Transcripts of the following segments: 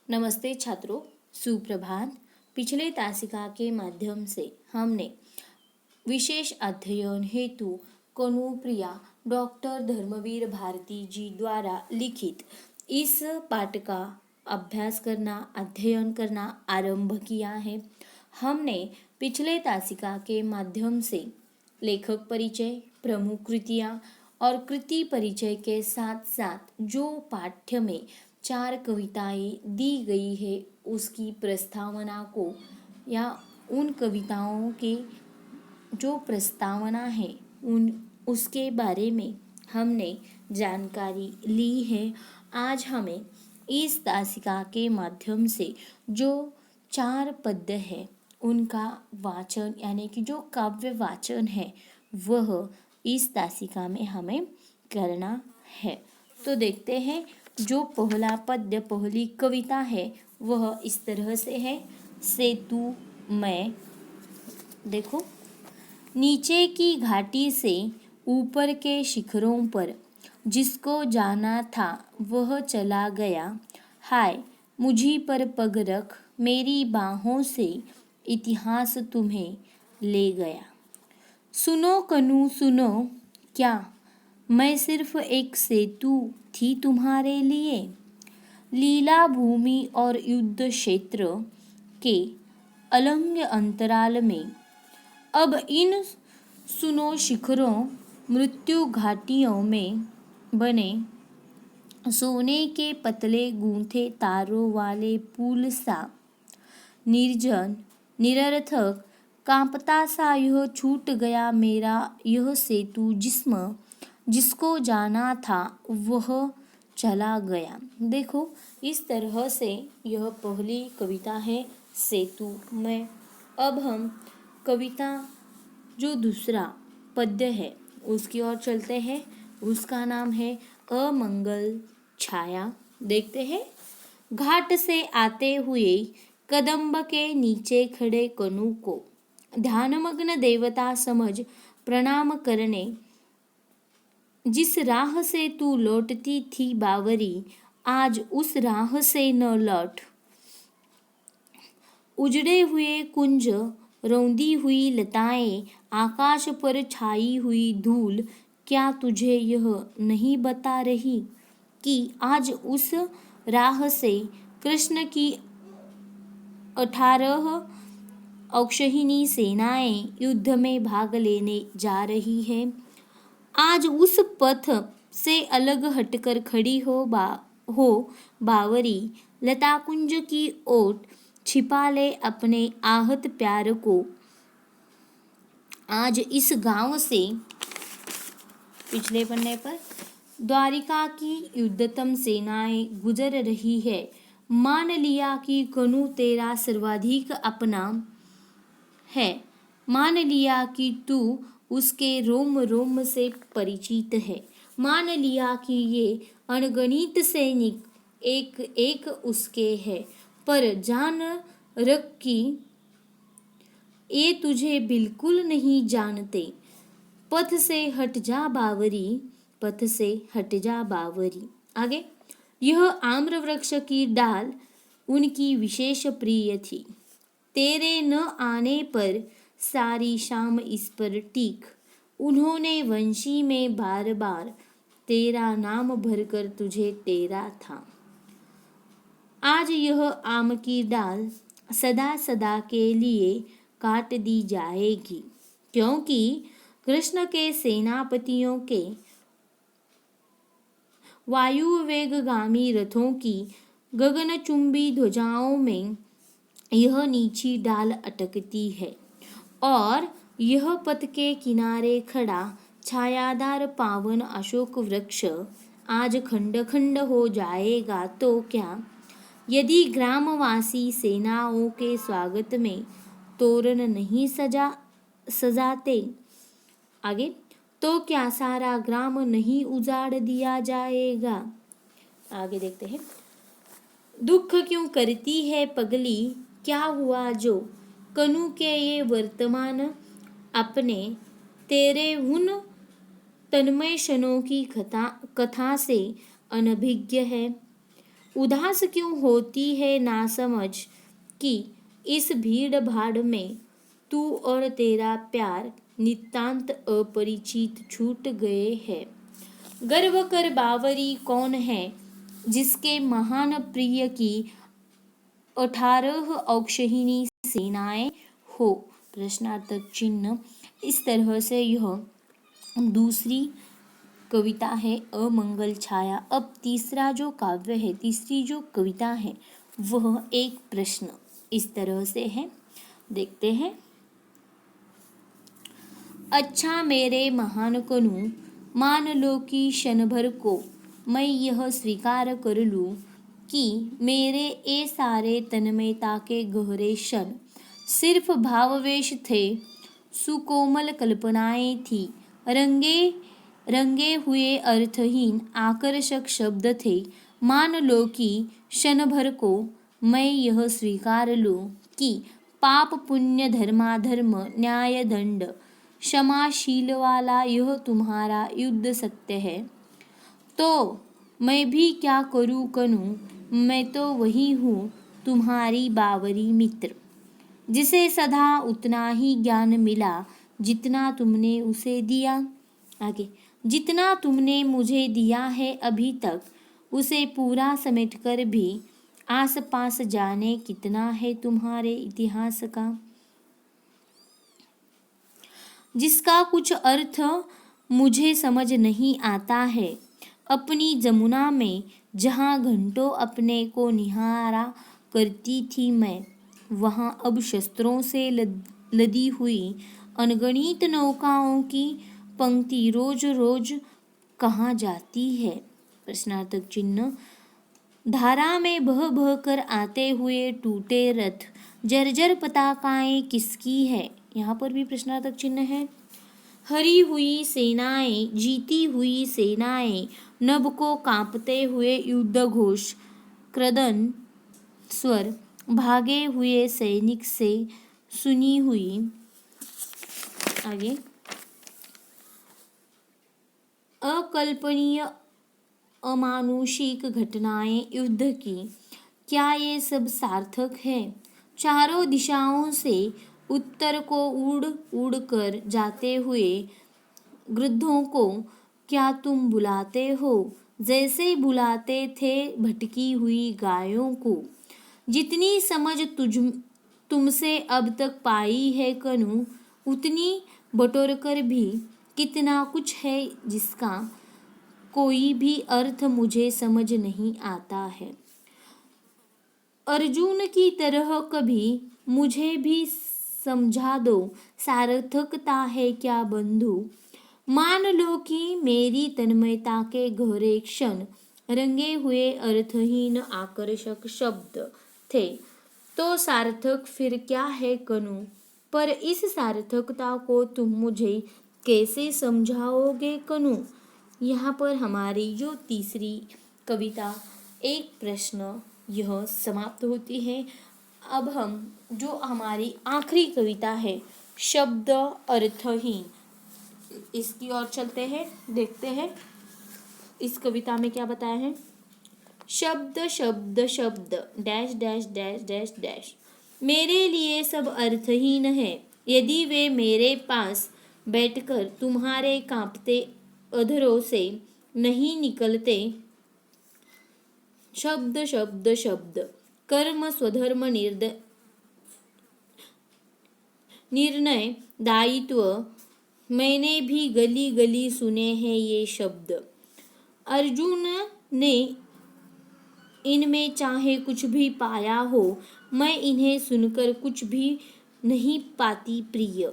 नमस्ते छात्रों, सुप्रभात। पिछले तासिका के माध्यम से हमने विशेष अध्ययन हेतु कनुप्रिया डॉक्टर धर्मवीर भारती जी द्वारा लिखित इस पाठ का अध्ययन करना आरंभ किया है। हमने पिछले तासिका के माध्यम से लेखक परिचय, प्रमुख कृतियाँ और कृति परिचय के साथ साथ जो पाठ्य में 4 कविताएं दी गई है उसकी प्रस्तावना को या उन कविताओं के जो प्रस्तावना है उसके बारे में हमने जानकारी ली है। आज हमें इस तासिका के माध्यम से जो 4 पद्य है उनका वाचन यानी कि जो काव्य वाचन है वह इस तासिका में हमें करना है। तो देखते हैं, जो पहला पद्य, पहली कविता है वह इस तरह से है। सेतु में देखो, नीचे की घाटी से ऊपर के शिखरों पर जिसको जाना था वह चला गया। हाय मुझी पर पग रख, मेरी बाहों से इतिहास तुम्हें ले गया। सुनो कनु सुनो, क्या मैं सिर्फ एक सेतु थी तुम्हारे लिए। लीला भूमि और युद्ध क्षेत्र के अलंग अंतराल में अब इन सुनो शिखरों मृत्यु घाटियों में बने सोने के पतले गूंथे तारों वाले पुल सा निर्जन निरर्थक कांपता सा यह छूट गया मेरा यह सेतु जिसको जाना था वह चला गया। देखो, इस तरह से यह पहली कविता है सेतु में। अब हम कविता जो दूसरा पद्य है उसकी ओर चलते हैं। उसका नाम है अमंगल छाया। देखते हैं, घाट से आते हुए कदम्ब के नीचे खड़े कनु को ध्यानमग्न देवता समझ प्रणाम करने जिस राह से तू लौटती थी बावरी, आज उस राह से न लौट। उजड़े हुए कुंज, रौंदी हुई लताएं, आकाश पर छाई हुई धूल, क्या तुझे यह नहीं बता रही कि आज उस राह से कृष्ण की 18 अक्षौहिणी सेनाएं युद्ध में भाग लेने जा रही है। आज उस पथ से अलग हटकर खड़ी हो बावरी, लता कुंज की ओट छिपा ले अपने आहत प्यार को। आज इस गांव से, पिछले पन्ने पर, द्वारिका की युद्धतम सेनाएं गुजर रही है। मान लिया कि कनु तेरा सर्वाधिक अपना है, मान लिया कि तू उसके रोम रोम से परिचित है, मान लिया कि ये अनगणित सैनिक एक एक उसके है, पर जान रख कि ये तुझे बिल्कुल नहीं जानते। पथ से हट जा बावरी, पथ से हट जा बावरी। आगे, यह आम्र वृक्ष की डाल उनकी विशेष प्रिय थी। तेरे न आने पर सारी शाम इस पर टीक, उन्होंने वंशी में बार बार तेरा नाम भरकर तुझे तेरा था। आज यह आम की डाल सदा सदा के लिए काट दी जाएगी, क्योंकि कृष्ण के सेनापतियों के वायु वेगगामी रथों की गगनचुंबी ध्वजाओं में यह नीची डाल अटकती है, और यह पथ के किनारे खड़ा छायादार पावन अशोक वृक्ष आज खंड खंड हो जाएगा तो क्या, यदि ग्रामवासी सेनाओं के स्वागत में तोरण नहीं सजाते। आगे, तो क्या सारा ग्राम नहीं उजाड़ दिया जाएगा। आगे देखते हैं, दुख क्यों करती है पगली, क्या हुआ जो कनु के ये वर्तमान अपने तेरे उन तन्मय क्षणों की कथा से अनभिज्ञ है। उदास क्यों होती है ना समझ कि इस भीड़ भाड़ में तू और तेरा प्यार नितांत अपरिचित छूट गए हैं। गर्व कर बावरी कौन है जिसके महान प्रिय की 18 औक्षहिणी सेनाएं हो। प्रश्नार्थक चिन्ह। इस तरह से यह दूसरी कविता है अमंगल छाया। अब तीसरा जो काव्य है, तीसरी जो कविता है, वह एक प्रश्न इस तरह से है, देखते हैं। अच्छा मेरे महान कनु, मान लो कि क्षण भर को मैं यह स्वीकार कर लूं कि मेरे ये सारे तन्मयता के गहरे क्षण सिर्फ भाववेश थे, सुकोमल कल्पनाएं थी, रंगे हुए अर्थहीन आकर्षक शब्द थे। मान लो कि क्षण भर को मैं यह स्वीकार लूं कि पाप पुण्य धर्माधर्म न्याय दंड क्षमाशील वाला यह तुम्हारा युद्ध सत्य है, तो मैं भी क्या करूं कनु, मैं तो वही हूँ तुम्हारी बावरी मित्र, जिसे सदा उतना ही ज्ञान मिला जितना तुमने उसे दिया। आगे, जितना तुमने मुझे दिया है अभी तक, उसे पूरा समेटकर भी आस पास जाने कितना है तुम्हारे इतिहास का, जिसका कुछ अर्थ मुझे समझ नहीं आता है। अपनी जमुना में जहाँ घंटों अपने को निहारा करती थी मैं, वहाँ अब शस्त्रों से लदी हुई अनगणित नौकाओं की पंक्ति रोज रोज कहाँ जाती है। प्रश्नार्थक चिन्ह। धारा में बह बह कर आते हुए टूटे रथ, जर्जर पताकाएं किसकी है। यहाँ पर भी प्रश्नार्थक चिन्ह है। हरी हुई सेनाएं, जीती हुई सेनाएं, नभ को कांपते हुए युद्ध घोष, क्रदन स्वर, भागे हुए सैनिक से सुनी हुई। आगे, अकल्पनीय अमानुषिक घटनाएं युद्ध की, क्या ये सब सार्थक है। चारों दिशाओं से उत्तर को उड़ उड़ कर जाते हुए गृद्धों को क्या तुम बुलाते हो, जैसे बुलाते थे भटकी हुई गायों को। जितनी समझ तुमसे अब तक पाई है कनु, उतनी बटोरकर भी कितना कुछ है जिसका कोई भी अर्थ मुझे समझ नहीं आता है। अर्जुन की तरह कभी मुझे भी समझा दो, सार्थकता है क्या बंधु। मान लो कि मेरी तन्मयता के गहरे क्षण रंगे हुए अर्थहीन आकर्षक शब्द थे, तो सार्थक फिर क्या है कनु। पर इस सार्थकता को तुम मुझे कैसे समझाओगे कनु। यहाँ पर हमारी जो तीसरी कविता एक प्रश्न यह समाप्त होती है। अब हम जो हमारी आखिरी कविता है शब्द अर्थहीन, इसकी ओर चलते हैं, देखते हैं इस कविता में क्या बताया है। शब्द शब्द शब्द dash dash dash dash dash, मेरे लिए सब अर्थहीन है यदि वे मेरे पास बैठकर तुम्हारे कांपते अधरों से नहीं निकलते। शब्द शब्द शब्द, कर्म स्वधर्म निर्णय दायित्व, मैंने भी गली गली सुने हैं ये शब्द। अर्जुन ने इनमें चाहे कुछ भी पाया हो, मैं इन्हें सुनकर कुछ भी नहीं पाती प्रिय।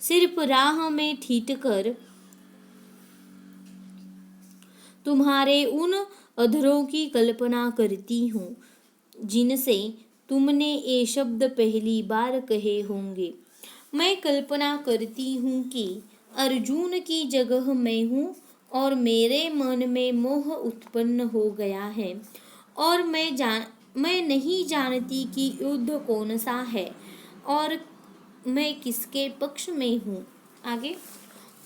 सिर्फ राह में ठीठ कर तुम्हारे उन अधरों की कल्पना करती हूँ जिनसे तुमने ये शब्द पहली बार कहे होंगे। मैं कल्पना करती हूँ कि अर्जुन की जगह मैं हूँ और मेरे मन में मोह उत्पन्न हो गया है और मैं नहीं जानती कि युद्ध कौन सा है और मैं किसके पक्ष में हूँ। आगे,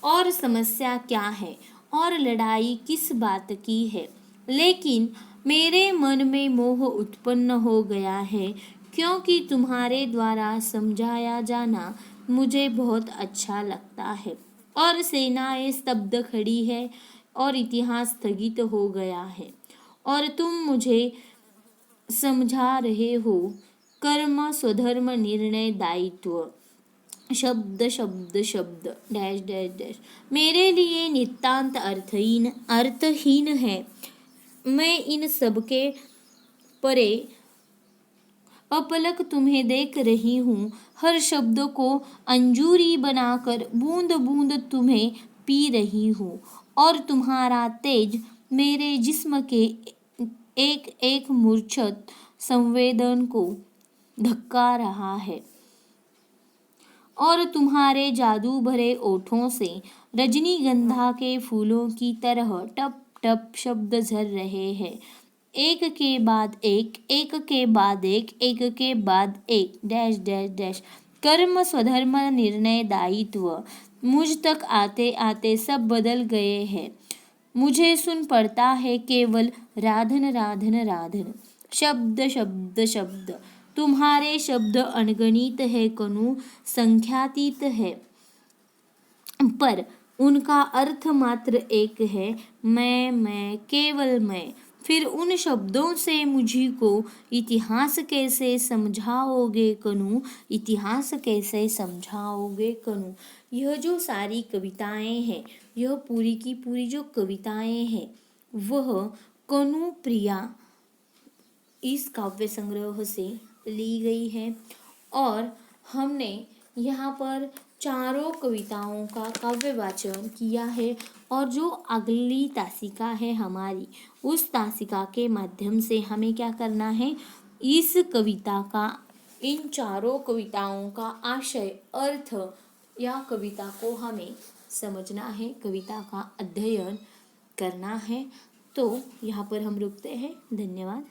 और समस्या क्या है और लड़ाई किस बात की है। लेकिन मेरे मन में मोह उत्पन्न हो गया है, क्योंकि तुम्हारे द्वारा समझाया जाना मुझे बहुत अच्छा लगता है। और सेनाएं स्तब्ध खड़ी है और इतिहास स्थगित हो गया है, और तुम मुझे समझा रहे हो कर्म स्वधर्म निर्णय दायित्व। शब्द शब्द शब्द डैश डैश डैश मेरे लिए नितांत अर्थहीन है। मैं इन सब के परे अपलक तुम्हें देख रही हूँ, हर शब्द को अंजूरी बनाकर बूंद बूंद तुम्हें पी रही हूँ, और तुम्हारा तेज मेरे जिस्म के एक एक मूर्छत संवेदन को धक्का रहा है, और तुम्हारे जादू भरे ओठों से रजनीगंधा के फूलों की तरह टप टप शब्द झर रहे हैं, एक के बाद एक, एक के बाद एक, एक के बाद एक डैश डैश डैश। कर्म स्वधर्म निर्णय दायित्व। मुझ तक आते आते सब बदल गए हैं। मुझे सुन पड़ता है केवल राधन राधन राधन। शब्द शब्द शब्द। तुम्हारे शब्द अनगणित है कनु, संख्यातीत है, पर उनका अर्थ मात्र एक है, मैं केवल मैं। फिर उन शब्दों से मुझी को इतिहास कैसे समझाओगे कनु, इतिहास कैसे समझाओगे कनु। यह जो सारी कविताएं हैं, यह पूरी की पूरी जो कविताएं हैं, वह कनु प्रिया इस काव्य संग्रह से ली गई है। और हमने यहाँ पर चारों कविताओं का काव्य वाचन किया है, और जो अगली तासिका है हमारी, उस तासिका के माध्यम से हमें क्या करना है, इस कविता का, इन चारों कविताओं का आशय, अर्थ या कविता को हमें समझना है, कविता का अध्ययन करना है। तो यहाँ पर हम रुकते हैं। धन्यवाद।